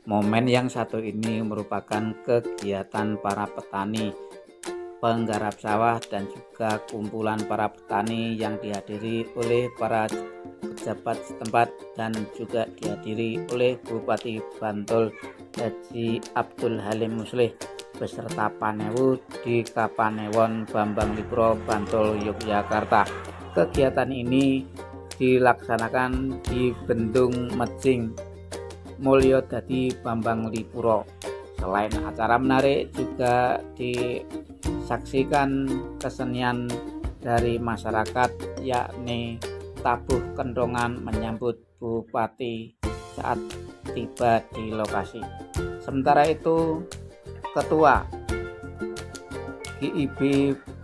Momen yang satu ini merupakan kegiatan para petani, penggarap sawah dan juga kumpulan para petani yang dihadiri oleh para pejabat setempat dan juga dihadiri oleh Bupati Bantul Haji Abdul Halim Muslih beserta Panewu di Kapanewon Bambang Lipuro, Bantul, Yogyakarta. Kegiatan ini dilaksanakan di Bendung Mejing, Mulyo Dadi, Bambang Lipuro. Selain acara menarik, juga disaksikan kesenian dari masyarakat, yakni tabuh kendongan menyambut Bupati saat tiba di lokasi. Sementara itu, Ketua GIB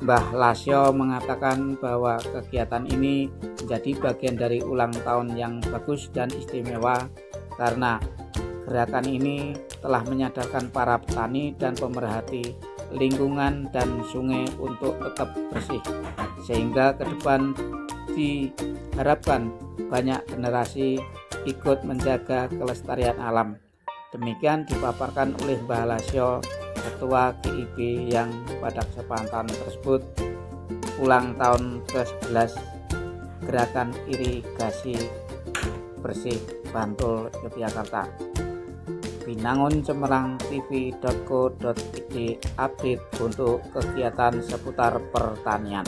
Mbah Lasyo mengatakan bahwa kegiatan ini menjadi bagian dari ulang tahun yang bagus dan istimewa karena gerakan ini telah menyadarkan para petani dan pemerhati lingkungan dan sungai untuk tetap bersih, sehingga ke depan diharapkan banyak generasi ikut menjaga kelestarian alam. Demikian dipaparkan oleh Mbah Lasyo, Ketua GIB, yang pada kesempatan tersebut ulang tahun ke-11 Gerakan Irigasi Bersih Bantul, Yogyakarta. Binangun Cemerlang TV.co.id update untuk kegiatan seputar pertanian.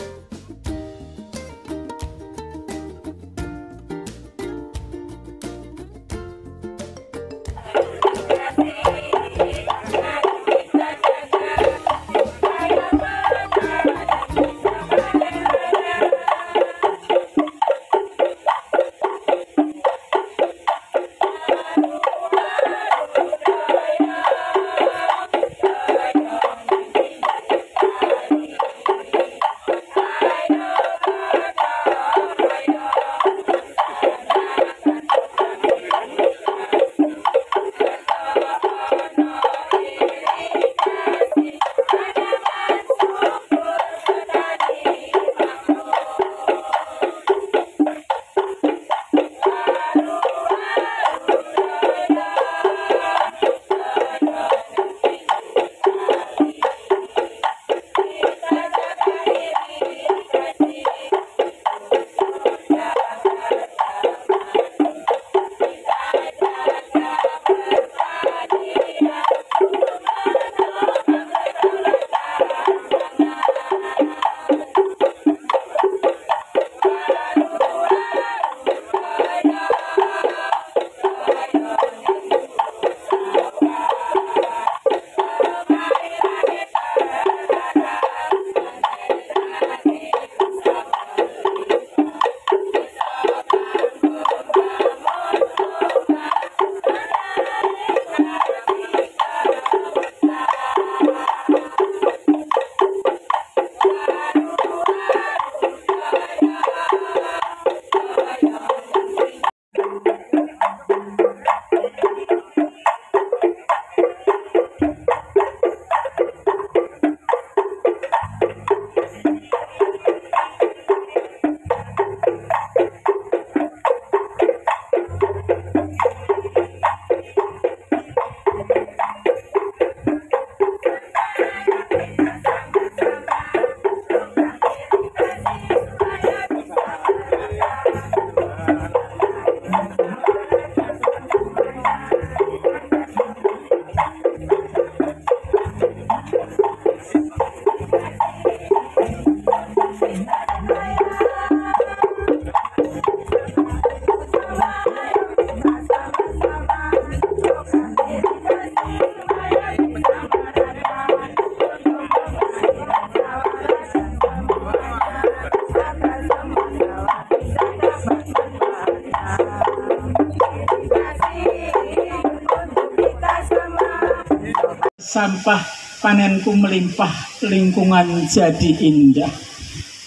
Sampah panenku melimpah, lingkungan jadi indah.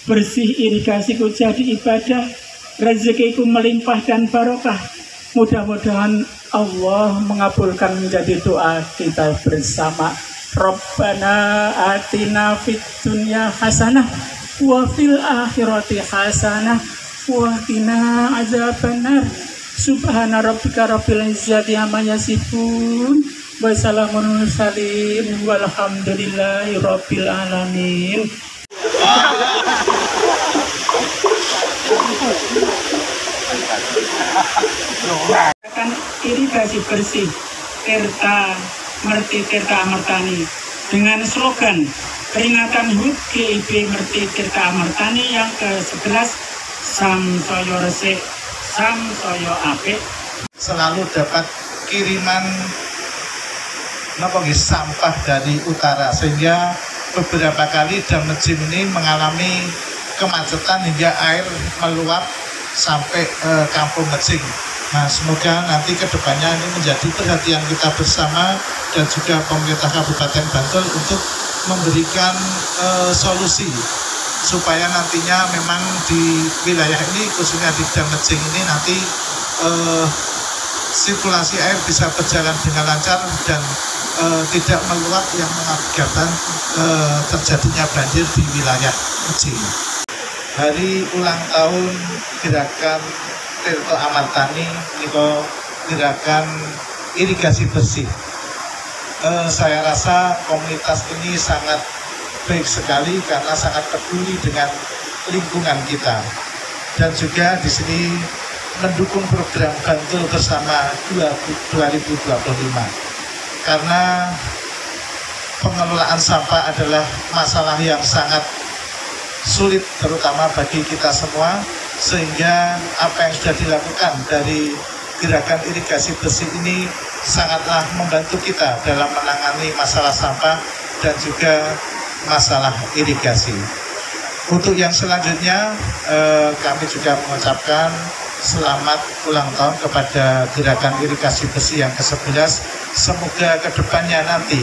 Bersih irigasiku jadi ibadah, rezekiku melimpah dan barokah. Mudah-mudahan Allah mengabulkan menjadi doa kita bersama. Rabbana atina fid dunya hasanah wa fil akhirati hasanah wa qina azabannar. Subhana rabbika rabbil izzati amma yasifun. Wassalamun mursalin walhamdulillahi rabbil alamin. Akan irigasi bersih Tirta Merti Tirta Amartani dengan slogan peringatan HUT GIB Merti Tirta Amartani yang ke-11, Samsoyo Resik Samsoyo Apik. Selalu dapat kiriman sampah dari utara, sehingga beberapa kali Dam Mejim ini mengalami kemacetan hingga air meluap sampai Kampung Mejing. Nah, semoga nanti kedepannya ini menjadi perhatian kita bersama dan juga pemerintah Kabupaten Bantul untuk memberikan solusi supaya nantinya memang di wilayah ini, khususnya di Dam Mejing ini, nanti sirkulasi air bisa berjalan dengan lancar dan tidak meluap yang mengakibatkan terjadinya banjir di wilayah Mejing. Hari ulang tahun gerakan Tirta Amartani atau gerakan irigasi bersih. Saya rasa komunitas ini sangat baik sekali karena sangat peduli dengan lingkungan kita, dan juga di sini mendukung program Bantul Bersama 2025 karena pengelolaan sampah adalah masalah yang sangat sulit terutama bagi kita semua, sehingga apa yang sudah dilakukan dari gerakan irigasi bersih ini sangatlah membantu kita dalam menangani masalah sampah dan juga masalah irigasi. Untuk yang selanjutnya kami juga mengucapkan selamat ulang tahun kepada gerakan irigasi bersih yang ke-11. Semoga kedepannya nanti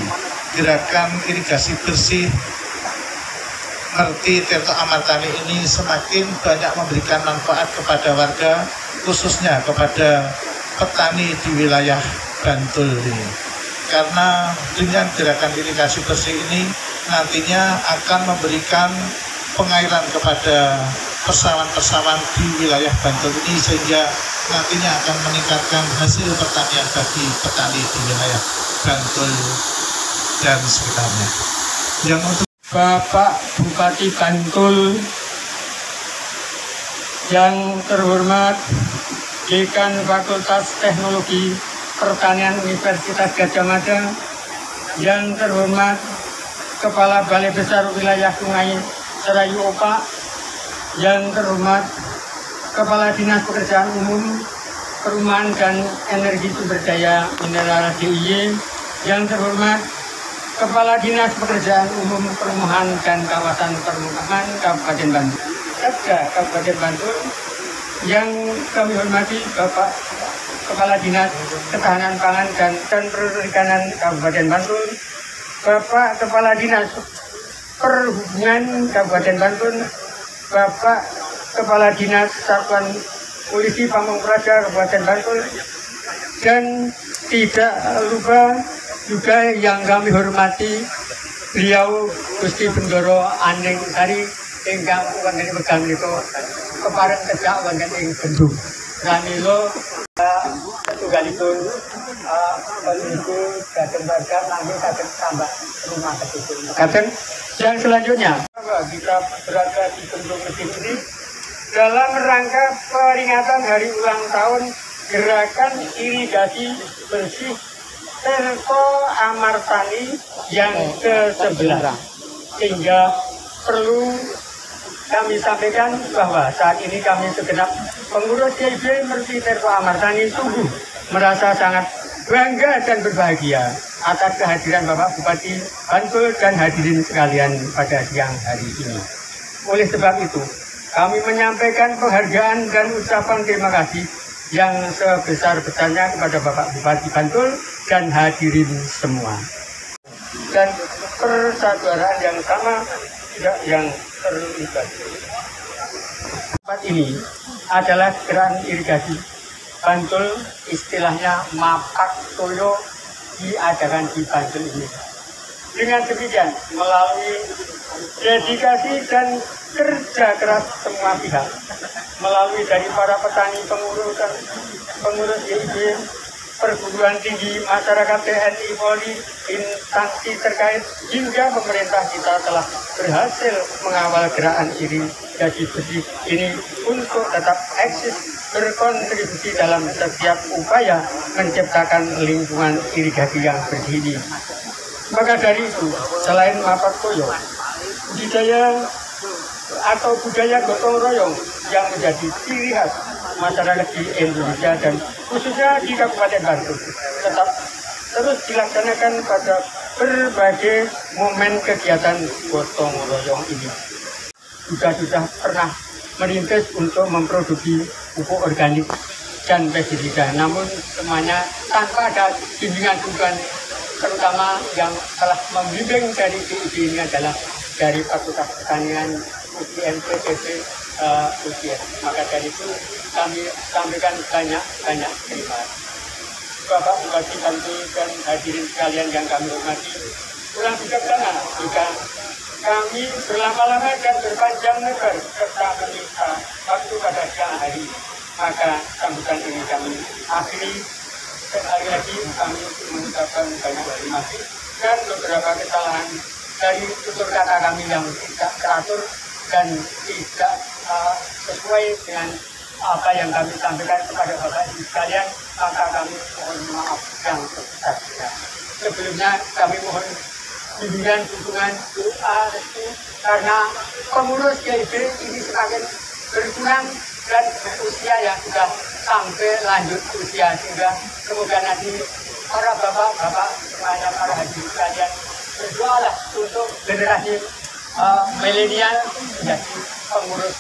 gerakan irigasi bersih Merti Tirta Amartani ini semakin banyak memberikan manfaat kepada warga, khususnya kepada petani di wilayah Bantul ini. Karena dengan gerakan irigasi bersih ini nantinya akan memberikan pengairan kepada persawahan-persawahan di wilayah Bantul ini, sehingga nantinya akan meningkatkan hasil pertanian bagi petani di wilayah Bantul dan sekitarnya. Yang untuk Bapak Bupati Bantul yang terhormat Dekan Fakultas Teknologi Pertanian Universitas Gadjah Mada, yang terhormat Kepala Balai Besar Wilayah Sungai Serayu Opak, yang terhormat Kepala Dinas Pekerjaan Umum, Perumahan dan Energi Sumber Daya Mineral DIY, yang terhormat Kepala Dinas Pekerjaan Umum Perumahan dan Kawasan Permukiman Kabupaten Bantul, Kabupaten Bantul, yang kami hormati Bapak Kepala Dinas Ketahanan Pangan dan Perikanan Kabupaten Bantul, Bapak Kepala Dinas Perhubungan Kabupaten Bantul, Bapak Kepala Dinas Satuan Polisi Pamong Praja Kabupaten Bantul, dan tidak lupa juga yang kami hormati beliau Gusti Bendoro Aning Sari ingkang wonten wekdal menika kepareng tegak wonten ing Bendung pramila setunggalipun peniku dhateng warga langgeng saged tambah rumah kedipun. Kadang yang selanjutnya kita berada di Bendung ini dalam rangka peringatan hari ulang tahun gerakan irigasi bersih Tirta Amartani yang ke-11, sehingga perlu kami sampaikan bahwa saat ini kami segenap pengurus GIB Merti Tirta Amartani sungguh merasa sangat bangga dan berbahagia atas kehadiran Bapak Bupati Bantul dan hadirin sekalian pada siang hari ini. Oleh sebab itu, kami menyampaikan penghargaan dan ucapan terima kasih yang sebesar-besarnya kepada Bapak Bupati Bantul dan hadirin semua. Dan persaudaraan yang sama yang terlibat. Tempat ini adalah gerakan irigasi Bantul, istilahnya Mapak Toyo, diadakan di Bantul ini. Dengan demikian, melalui dedikasi dan kerja keras semua pihak melalui dari para petani, pengurus YIB, perguruan tinggi, masyarakat, TNI, Polri, instansi terkait hingga pemerintah kita telah berhasil mengawal gerakan irigasi bersih ini untuk tetap eksis berkontribusi dalam setiap upaya menciptakan lingkungan irigasi yang bersih ini. Maka dari itu, selain mapak koyo, budaya gotong royong yang menjadi ciri khas masyarakat di Indonesia dan khususnya di Kabupaten Bantul tetap terus dilaksanakan pada berbagai momen kegiatan gotong royong ini. Juga sudah pernah merintis untuk memproduksi pupuk organik dan pestisida, namun semuanya tanpa ada bimbingan dukungan, terutama yang telah membimbing dari BIB ini adalah dari Fakultas Pertanian UGM PTB UGM. Maka dari itu kami sampaikan banyak terima kasih. Bapak Bupati Bantul dan hadirin sekalian yang kami hormati, kurang bijaksana jika kami berlama-lama dan berpanjang lebar serta menyita waktu pada siang hari. Maka sambutan ini kami akhiri. Sekali lagi kami mengucapkan banyak terima kasih dan beberapa kesalahan dari tutur kata kami yang tidak teratur dan tidak sesuai dengan apa yang kami sampaikan kepada Bapak Ibu sekalian, maka kami mohon maaf yang sebesar-besarnya. Sebelumnya kami mohon bimbingan, dukungan, doa, restu, karena pengurus YIB ini semakin berkurang dan usia yang sudah sampai lanjut usia, sehingga semoga nanti para bapak-bapak semuanya, para hadirin sekalian, berdoalah untuk generasi milenial menjadi pengurus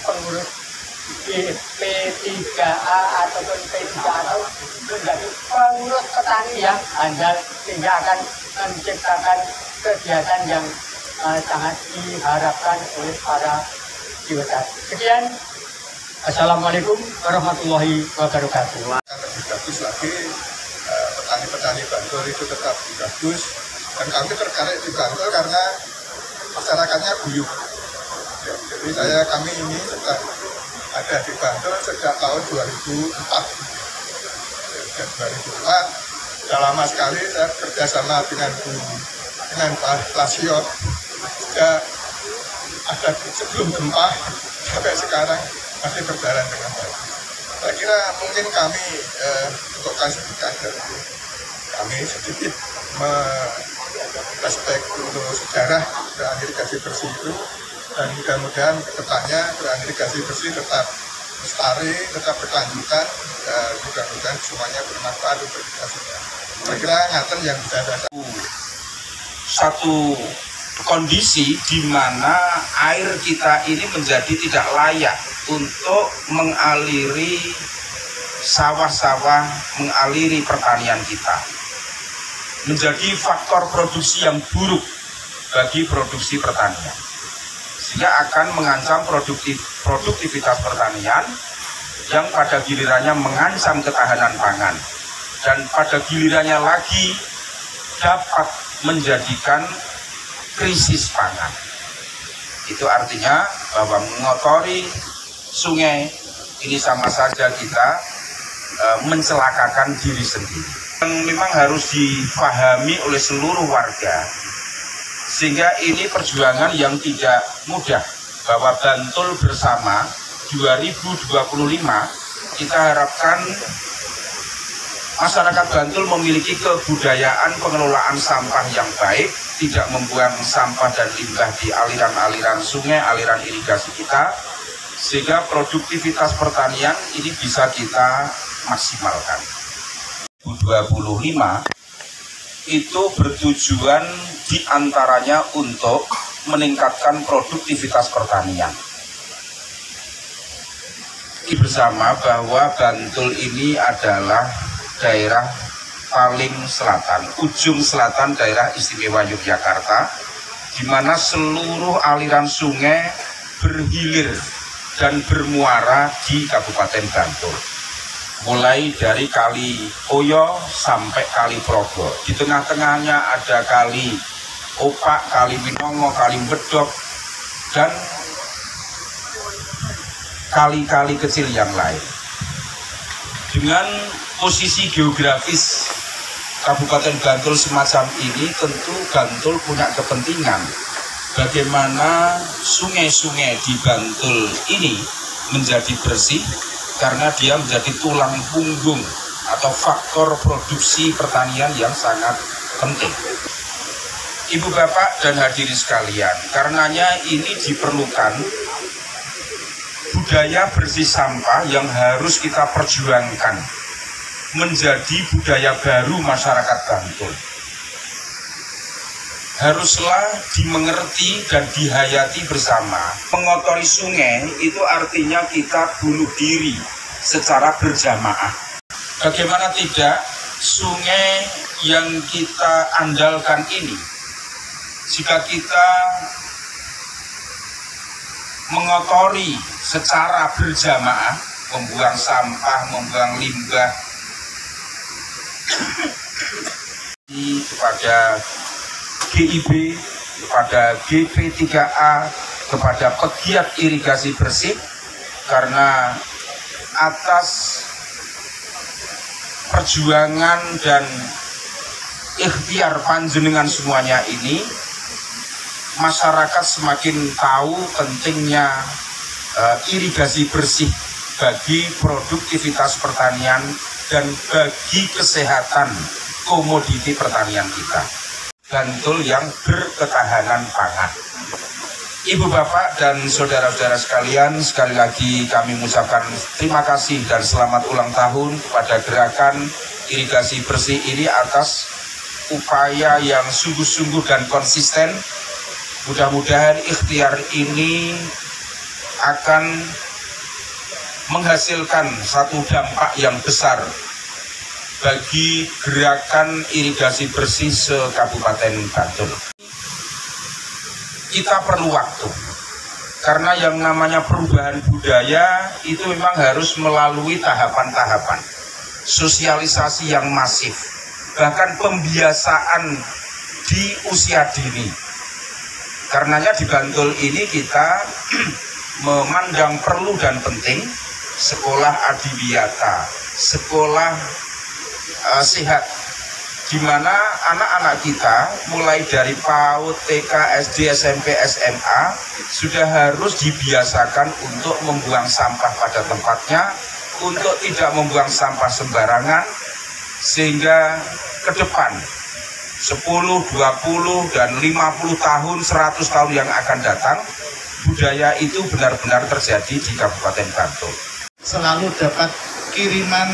P3A ataupun P3A atau menjadi pengurus petani yang andal, sehingga akan menciptakan kegiatan yang sangat diharapkan oleh para jiwa. Sekian, Assalamualaikum warahmatullahi wabarakatuh. Lebih bagus lagi, petani-petani Bantul itu tetap bagus, dan kami tertarik di Bantul karena masyarakatnya guyup. Jadi kami ini sudah ada di Bantul sejak tahun 2004. Sejak 2004, sudah lama sekali saya kerjasama dengan Pak Lasio. Sudah ada sebelum gempa sampai sekarang masih berjalan dengan baik. Saya kira mungkin kami untuk klasifikasi dari kami sedikit merespek untuk sejarah gerakan irigasi bersih itu, dan mudah-mudahan kedepannya gerakan irigasi bersih tetap lestari, tetap berkelanjutan, dan mudah-mudahan semuanya bermanfaat untuk kita semua. Saya kira ngaten yang bisa saya satu kondisi di mana air kita ini menjadi tidak layak untuk mengaliri sawah-sawah, mengaliri pertanian kita. Menjadi faktor produksi yang buruk bagi produksi pertanian, sehingga akan mengancam produktivitas pertanian yang pada gilirannya mengancam ketahanan pangan, dan pada gilirannya lagi dapat menjadikan krisis pangan. Itu artinya bahwa mengotori sungai ini sama saja kita mencelakakan diri sendiri. Memang harus dipahami oleh seluruh warga, sehingga ini perjuangan yang tidak mudah, bahwa Bantul Bersama 2025 kita harapkan masyarakat Bantul memiliki kebudayaan pengelolaan sampah yang baik, tidak membuang sampah dan limbah di aliran-aliran sungai, aliran irigasi kita, sehingga produktivitas pertanian ini bisa kita maksimalkan. 2025 itu bertujuan diantaranya untuk meningkatkan produktivitas pertanian. Bersama bahwa Bantul ini adalah daerah paling selatan, ujung selatan daerah istimewa Yogyakarta, di mana seluruh aliran sungai berhilir dan bermuara di Kabupaten Bantul. Mulai dari Kali Oyo sampai Kali Progo. Di tengah-tengahnya ada Kali Opak, Kali Winongo, Kali Bedok, dan kali-kali kecil yang lain. Dengan posisi geografis Kabupaten Bantul semacam ini, tentu Bantul punya kepentingan bagaimana sungai-sungai di Bantul ini menjadi bersih, karena dia menjadi tulang punggung atau faktor produksi pertanian yang sangat penting. Ibu bapak dan hadirin sekalian, karenanya ini diperlukan budaya bersih sampah yang harus kita perjuangkan menjadi budaya baru masyarakat Bantul. Haruslah dimengerti dan dihayati bersama. Mengotori sungai itu artinya kita bunuh diri secara berjamaah. Bagaimana tidak, sungai yang kita andalkan ini, jika kita mengotori secara berjamaah, membuang sampah, membuang limbah kepada GIB, kepada GP3A, kepada pegiat irigasi bersih, karena atas perjuangan dan ikhtiar panjenengan semuanya ini, masyarakat semakin tahu pentingnya irigasi bersih bagi produktivitas pertanian dan bagi kesehatan komoditi pertanian kita. Bantul yang berketahanan pangan. Ibu bapak dan saudara-saudara sekalian, sekali lagi kami mengucapkan terima kasih dan selamat ulang tahun kepada gerakan irigasi bersih ini atas upaya yang sungguh-sungguh dan konsisten. Mudah-mudahan ikhtiar ini akan menghasilkan satu dampak yang besar bagi gerakan irigasi bersih se-Kabupaten Bantul. Kita perlu waktu, karena yang namanya perubahan budaya itu memang harus melalui tahapan-tahapan, sosialisasi yang masif, bahkan pembiasaan di usia dini. Karenanya di Bantul ini kita memandang perlu dan penting sekolah adiwiyata, sekolah sehat, di mana anak-anak kita mulai dari PAUD, TK, SD, SMP, SMA sudah harus dibiasakan untuk membuang sampah pada tempatnya, untuk tidak membuang sampah sembarangan, sehingga ke depan 10, 20, dan 50 tahun, 100 tahun yang akan datang, budaya itu benar-benar terjadi di Kabupaten Bantul. Selalu dapat kiriman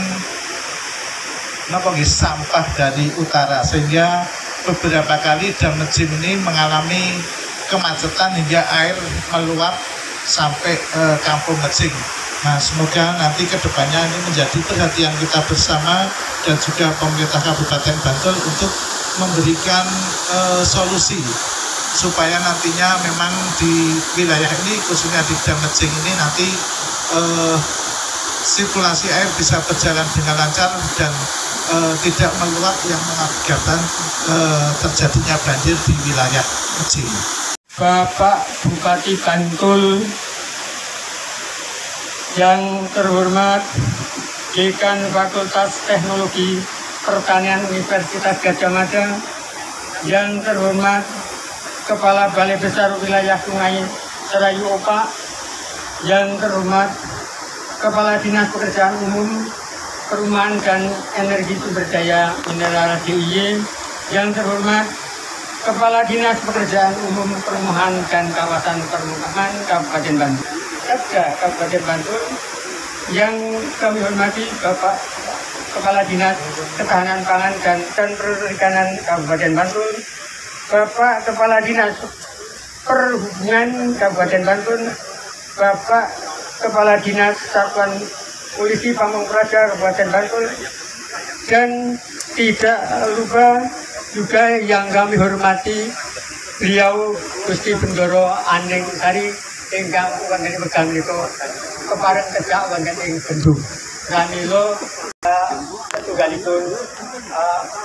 sampah dari utara, sehingga beberapa kali Dam Mejing ini mengalami kemacetan hingga air meluap sampai Kampung Mejing. Nah, semoga nanti kedepannya ini menjadi perhatian kita bersama dan juga pemerintah Kabupaten Bantul untuk memberikan solusi supaya nantinya memang di wilayah ini, khususnya di Dam Mejing ini, nanti sirkulasi air bisa berjalan dengan lancar dan tidak meluap yang mengakibatkan terjadinya banjir di wilayah Mejing. Bapak Bupati Bantul yang terhormat Dekan Fakultas Teknologi Pertanian Universitas Gadjah Mada, yang terhormat Kepala Balai Besar Wilayah Sungai Serayu Opak, yang terhormat Kepala Dinas Pekerjaan Umum, Perumahan dan Energi Sumber Daya Mineral DIY, yang terhormat Kepala Dinas Pekerjaan Umum, Perumahan dan Kawasan Permukiman Kabupaten Bantul, Sekda Kabupaten Bantul, yang kami hormati Bapak Kepala Dinas Ketahanan Pangan dan Perikanan Kabupaten Bantul, Bapak Kepala Dinas Perhubungan Kabupaten Bantul, Bapak Kepala Dinas Satuan Polisi Pamong Praja Kabupaten Bantul, dan tidak lupa juga yang kami hormati beliau Gusti Bendoro Aning Sari ingkang wonten megang menika kepareng tegak wonten ing Bendung. Pramila setunggalipun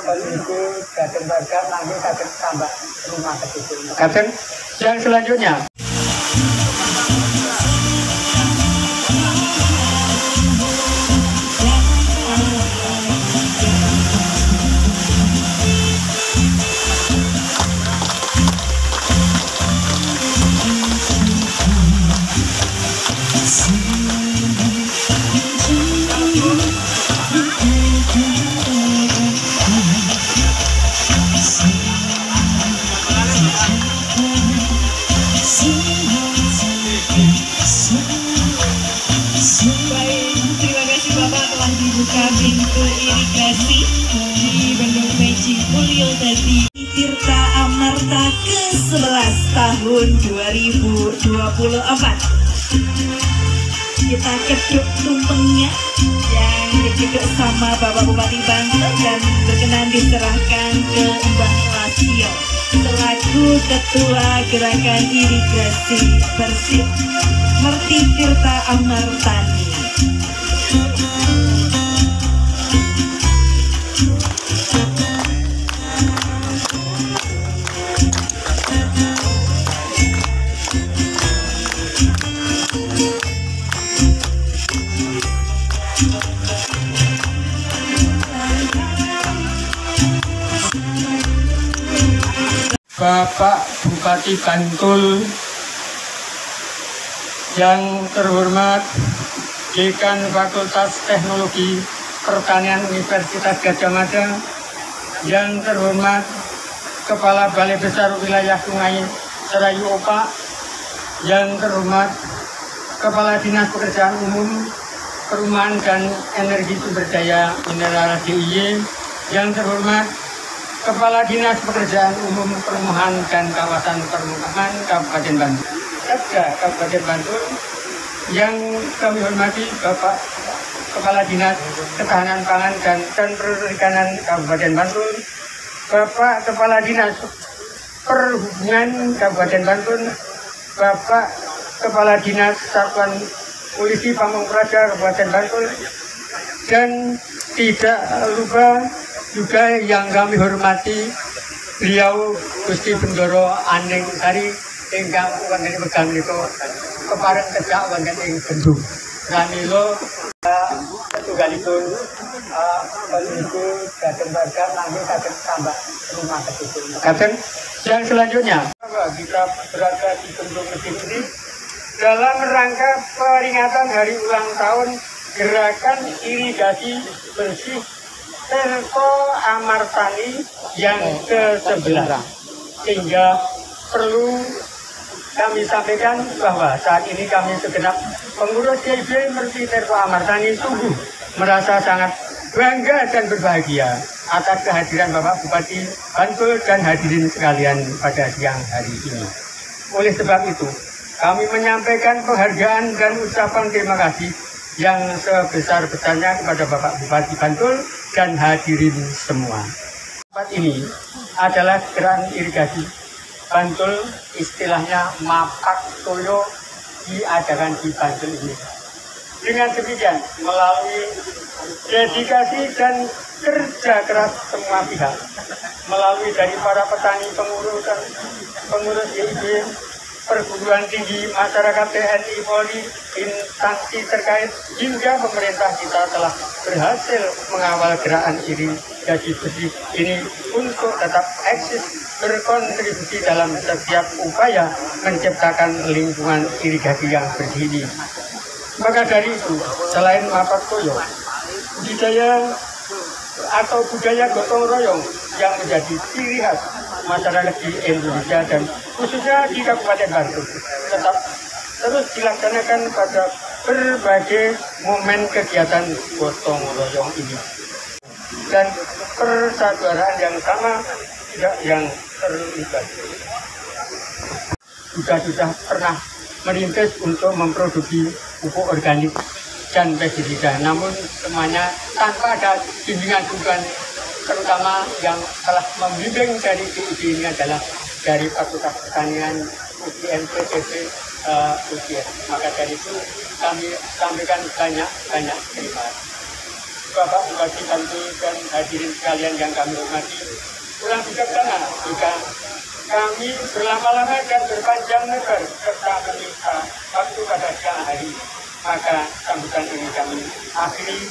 peniku dateng warga nanti dateng tambah rumah kecil. Dateng yang selanjutnya. Tirta Amarta ke-11 tahun 2024. Kita keduk tumpengnya yang dikeduk sama Bapak Bupati Bantul dan berkenan diserahkan ke Mbah Lasio selaku Ketua Gerakan Irigasi Bersih Merti Tirta Amartani. Bapak Bupati Bantul yang terhormat Dekan Fakultas Teknologi Pertanian Universitas Gadjah Mada, yang terhormat Kepala Balai Besar Wilayah Sungai Serayu Opak, yang terhormat Kepala Dinas Pekerjaan Umum, Perumahan dan Energi Sumber Daya Mineral DIY, yang terhormat Kepala Dinas Pekerjaan Umum Perumahan dan Kawasan Permukiman Kabupaten Bantul, Sekda Kabupaten Bantul, yang kami hormati Bapak Kepala Dinas Ketahanan Pangan dan Perikanan Kabupaten Bantul, Bapak Kepala Dinas Perhubungan Kabupaten Bantul, Bapak Kepala Dinas Satuan Polisi Pamong Praja Kabupaten Bantul, dan tidak lupa juga yang kami hormati beliau Gusti Bendoro Aning Sari ingkang wonten megang menika kepareng cedhak wonten ing Bendung. Pramila setunggalipun Ibu Gadeng Warga nanging saged tambah rumah kesusun. Kadang yang selanjutnya kita berada di Bendung Mesir ini dalam rangka peringatan hari ulang tahun Gerakan Irigasi Bersih Tirta Amartani yang ke-11, sehingga perlu kami sampaikan bahwa saat ini kami segenap pengurus DIY Merti Tirta Amartani sungguh merasa sangat bangga dan berbahagia atas kehadiran Bapak Bupati Bantul dan hadirin sekalian pada siang hari ini. Oleh sebab itu, kami menyampaikan penghargaan dan ucapan terima kasih yang sebesar-besarnya kepada Bapak Bupati Bantul dan hadirin semua. Tempat ini adalah gerakan irigasi Bantul, istilahnya Mapak Toyo, diadakan di Bantul ini. Dengan demikian, melalui dedikasi dan kerja keras semua pihak, melalui dari para petani, pengurus DIY, perguruan tinggi, masyarakat, TNI, Polri, instansi terkait, hingga pemerintah kita telah berhasil mengawal gerakan irigasi bersih ini untuk tetap eksis berkontribusi dalam setiap upaya menciptakan lingkungan irigasi yang bersih ini. Maka dari itu, selain Mapak Toyo, budaya atau budaya gotong royong yang menjadi ciri khas masyarakat di Indonesia dan khususnya di Kabupaten Bantul tetap terus dilaksanakan pada berbagai momen kegiatan gotong royong ini, dan persaudaraan yang sama tidak yang terlibat. Sudah pernah merintis untuk memproduksi pupuk organik dan pestisida, namun semuanya tanpa ada bimbingan terutama yang telah membimbing dari DIY ini adalah dari Fakultas Pertanian, UGM, PTB, UGM. Maka dari itu kami sampaikan banyak terima kasih. Bapak Bupati Bantul dan hadirin sekalian yang kami hormati, kurang bijaksana jika kami berlama-lama dan berpanjang lebar serta meminta waktu pada siang hari. Maka sambutan ini kami akhiri.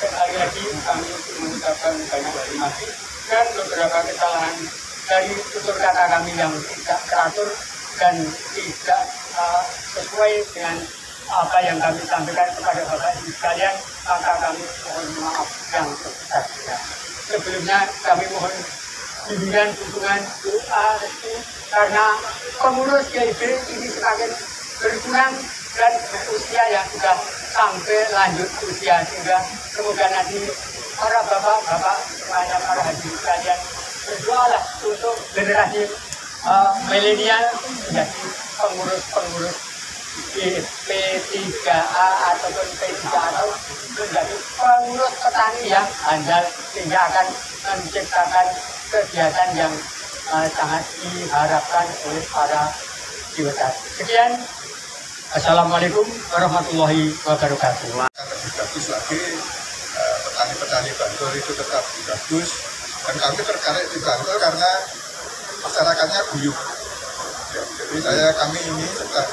Sekali lagi kami mengucapkan banyak terima kasih dan beberapa kesalahan dari tutur kata kami yang tidak teratur dan tidak sesuai dengan apa yang kami sampaikan kepada Bapak Ibu sekalian, maka kami mohon maaf yang sebesar-besarnya. Sebelumnya kami mohon bimbingan, dukungan, doa, restu, karena pengurus DIY ini semakin berkurang dan usia yang sudah sampai lanjut usia, sehingga semoga nanti para bapak-bapak, para hadirin sekalian lah untuk generasi milenial menjadi pengurus P3A ataupun P3A atau menjadi pengurus petani yang andal sehingga akan menciptakan kegiatan yang sangat diharapkan oleh para diwajib. Sekian, Assalamualaikum warahmatullahi wabarakatuh. Lebih bagus lagi, petani-petani Bantul itu tetap bagus, dan kami tertarik di Bantul karena masyarakatnya guyup. Ya, jadi kami ini sudah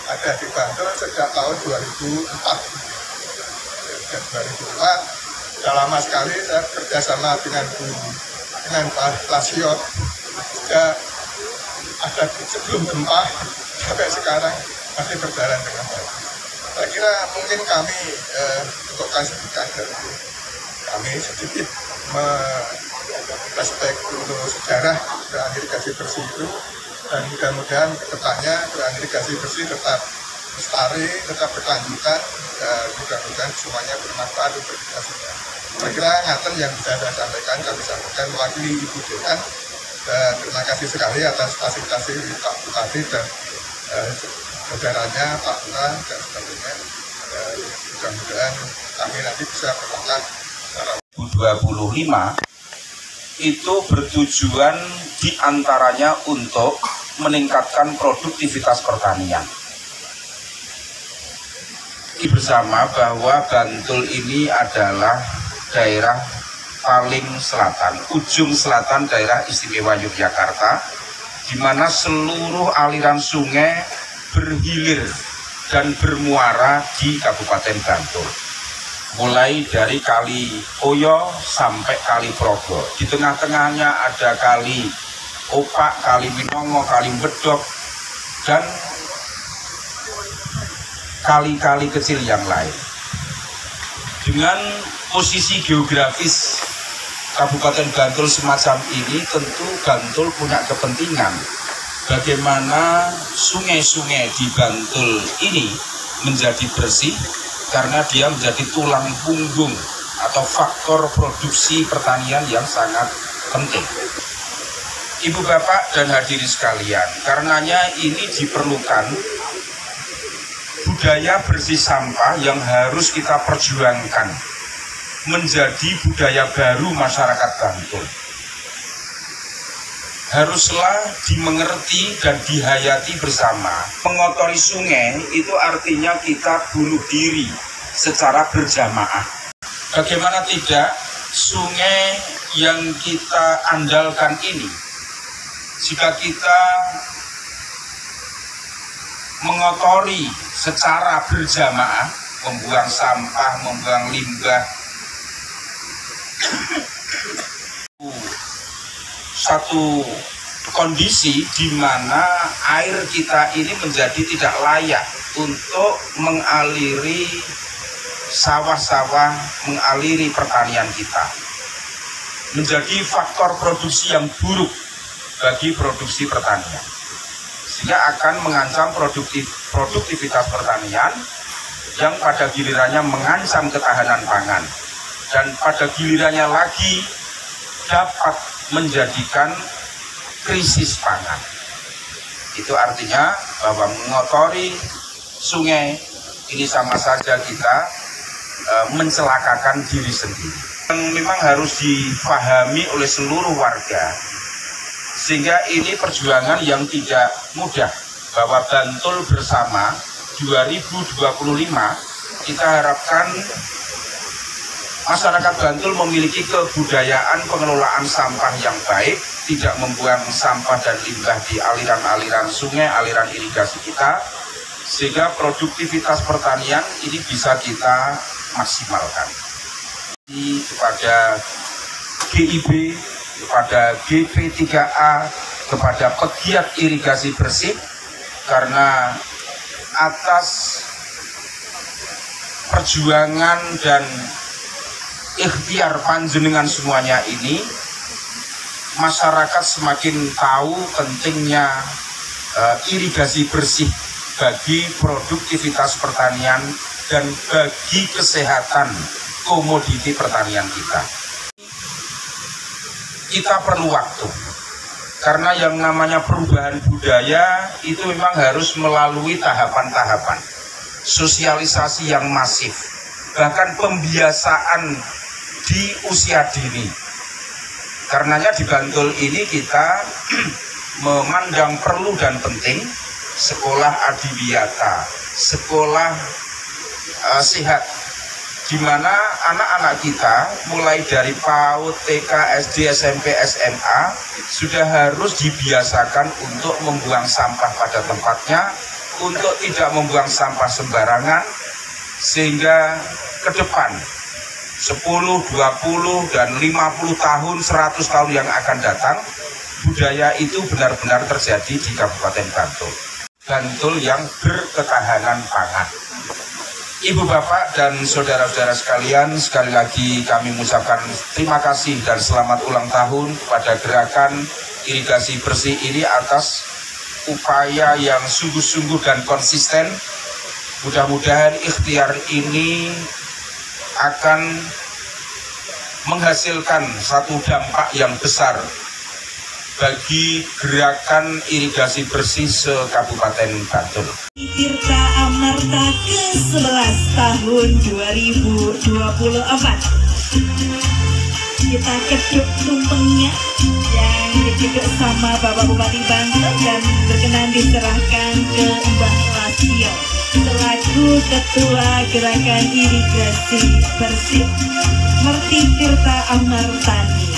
ada di Bantul sejak tahun 2004. Sejak 2004, sudah lama sekali saya kerjasama dengan Pak Lasio. Sudah ada sebelum gempa sampai sekarang masih berjalan dengan baik. Saya kira mungkin kami untuk klasifikasi kami sedikit merespek dulu sejarah irigasi bersih itu, dan mudah-mudahan kedepannya irigasi bersih tetap lestari, tetap berkelanjutan, dan mudah-mudahan semuanya bermanfaat untuk kita semua. Saya kira ngaten yang bisa saya sampaikan, kami sampaikan mewakili Ibu Dekan, dan terima kasih sekali atas fasilitasi Pak Bupati dan saudaranya Pak Lurah dan sebagainya. Mudah-mudahan kami nanti bisa berangkat 2025 itu bertujuan diantaranya untuk meningkatkan produktivitas pertanian. Bersama bahwa Bantul ini adalah daerah paling selatan, ujung selatan daerah istimewa Yogyakarta, di mana seluruh aliran sungai berhilir dan bermuara di Kabupaten Bantul. Mulai dari Kali Oyo sampai Kali Progo. Di tengah-tengahnya ada Kali Opak, Kali Minongo, Kali Bedok, dan kali-kali kecil yang lain. Dengan posisi geografis Kabupaten Bantul semacam ini, tentu Bantul punya kepentingan bagaimana sungai-sungai di Bantul ini menjadi bersih, karena dia menjadi tulang punggung atau faktor produksi pertanian yang sangat penting. Ibu bapak dan hadirin sekalian, karenanya ini diperlukan budaya bersih sampah yang harus kita perjuangkan menjadi budaya baru masyarakat Bantul. Haruslah dimengerti dan dihayati bersama. Mengotori sungai itu artinya kita bunuh diri secara berjamaah. Bagaimana tidak, sungai yang kita andalkan ini, jika kita mengotori secara berjamaah, membuang sampah, membuang limbah, satu kondisi di mana air kita ini menjadi tidak layak untuk mengaliri sawah-sawah, mengaliri pertanian kita. Menjadi faktor produksi yang buruk bagi produksi pertanian, sehingga akan mengancam produktivitas pertanian yang pada gilirannya mengancam ketahanan pangan, dan pada gilirannya lagi dapat menjadikan krisis pangan. Itu artinya bahwa mengotori sungai ini sama saja kita mencelakakan diri sendiri. Yang memang harus dipahami oleh seluruh warga, sehingga ini perjuangan yang tidak mudah, bahwa Bantul bersama 2025 kita harapkan masyarakat Bantul memiliki kebudayaan pengelolaan sampah yang baik, tidak membuang sampah dan limbah di aliran-aliran sungai, aliran irigasi kita, sehingga produktivitas pertanian ini bisa kita maksimalkan. Kepada GIB, kepada GP3A, kepada pegiat irigasi bersih, karena atas perjuangan dan ikhtiar panjenengan semuanya ini, masyarakat semakin tahu pentingnya irigasi bersih bagi produktivitas pertanian dan bagi kesehatan komoditi pertanian kita. kita perlu waktu. Karena yang namanya perubahan budaya itu memang harus melalui tahapan-tahapan. Sosialisasi yang masif, bahkan pembiasaan di usia dini. Karenanya di Bantul ini kita memandang perlu dan penting sekolah adiwiyata, sekolah sehat, di mana anak-anak kita mulai dari PAUD, TK, SD, SMP, SMA sudah harus dibiasakan untuk membuang sampah pada tempatnya, untuk tidak membuang sampah sembarangan, sehingga ke depan 10, 20, dan 50 tahun, 100 tahun yang akan datang, budaya itu benar-benar terjadi di Kabupaten Bantul. Bantul yang berketahanan pangan. Ibu bapak dan saudara-saudara sekalian, sekali lagi kami mengucapkan terima kasih dan selamat ulang tahun kepada gerakan irigasi bersih ini atas upaya yang sungguh-sungguh dan konsisten. Mudah-mudahan ikhtiar ini akan menghasilkan satu dampak yang besar bagi gerakan irigasi bersih se-Kabupaten Bantul. Tirta Amarta ke-11 tahun 2024. Kita keduk tumpengnya yang dikeduk sama Bapak Bupati Bantul dan berkenan diserahkan ke Mbah Lasio selaku Ketua Gerakan Irigasi Bersih Merti Tirta Amartani.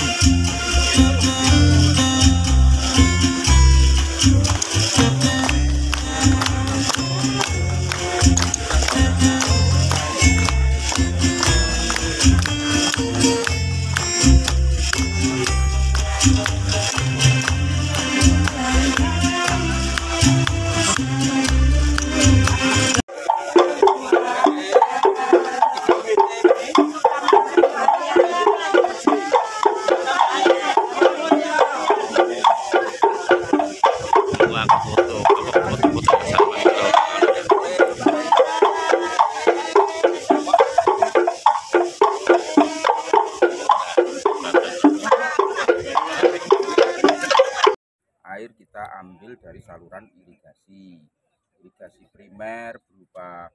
Air kita ambil dari saluran irigasi primer berupa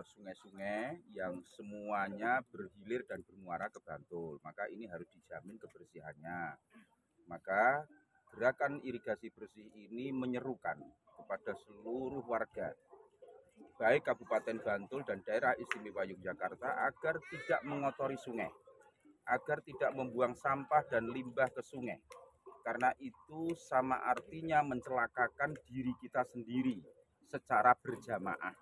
sungai-sungai yang semuanya berhilir dan bermuara ke Bantul. Maka ini harus dijamin kebersihannya. Maka gerakan irigasi bersih ini menyerukan kepada seluruh warga, baik Kabupaten Bantul dan daerah istimewa Yogyakarta, agar tidak mengotori sungai, agar tidak membuang sampah dan limbah ke sungai. Karena itu sama artinya mencelakakan diri kita sendiri secara berjamaah.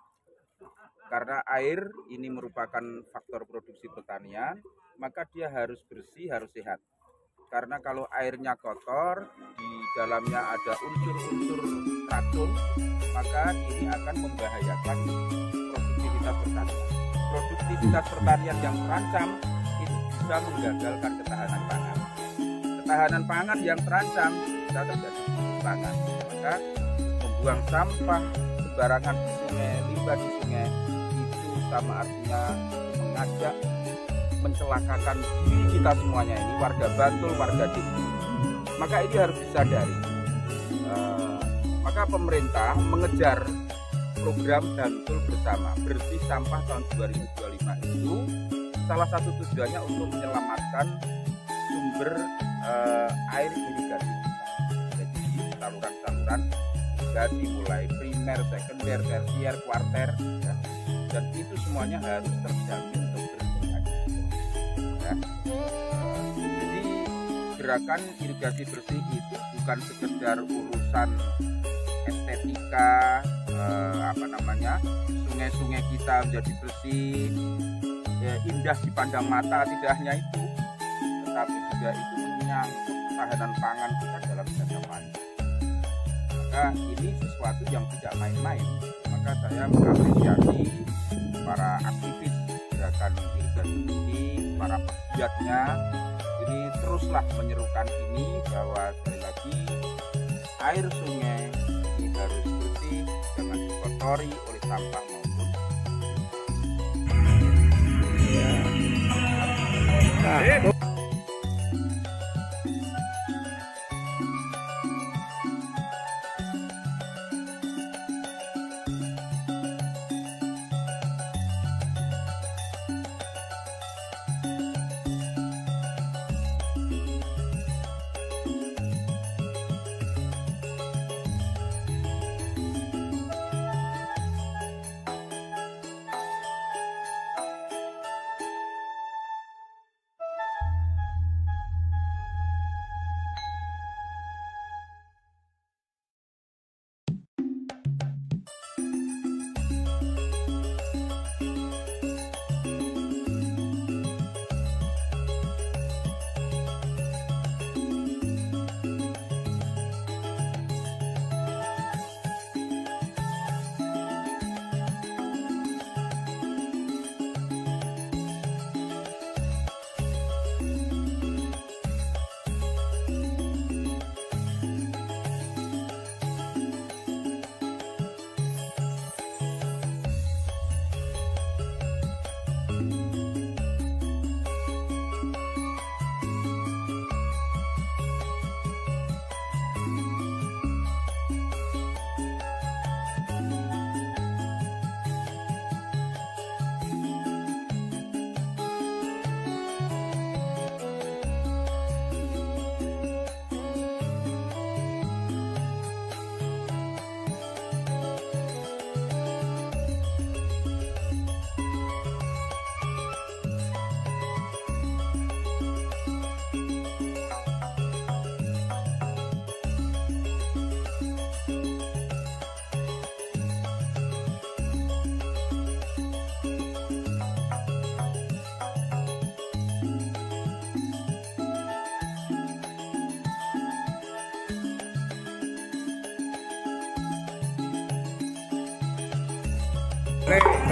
Karena air ini merupakan faktor produksi pertanian, maka dia harus bersih, harus sehat. Karena kalau airnya kotor, di dalamnya ada unsur-unsur racun, maka ini akan membahayakan produktivitas pertanian. Produktivitas pertanian yang terancam itu bisa menggagalkan ketahanan pangan. Ketahanan pangan yang terancam bisa terjadi pangan. Maka membuang sampah sembarangan di sungai, limbah di sungai, itu sama artinya mengajak mencelakakan diri kita semuanya ini, warga Bantul, warga Diki. Maka ini harus disadari. Maka pemerintah mengejar program Bantul Bersama Bersih Sampah tahun 2025 itu salah satu tujuannya untuk menyelamatkan sumber air irigasi kita. Jadi saluran-saluran irigasi mulai primer, sekunder, tersier, kuarter, ya, dan itu semuanya harus terjamin untuk bersih. Ya. Jadi gerakan irigasi bersih itu bukan sekedar urusan estetika, sungai-sungai kita menjadi bersih, ya, indah dipandang mata, tidak hanya itu, tetapi juga itu menyangkut ketahanan pangan kita dalam jangka panjang. Maka ini sesuatu yang tidak main-main. Maka saya mengapresiasi para aktivis gerakan irigasi bersih, para pegiatnya, ini teruslah menyerukan ini bahwa sekali lagi air sungai ini harus bersih, jangan dikotori oleh sampah maupun. Oke.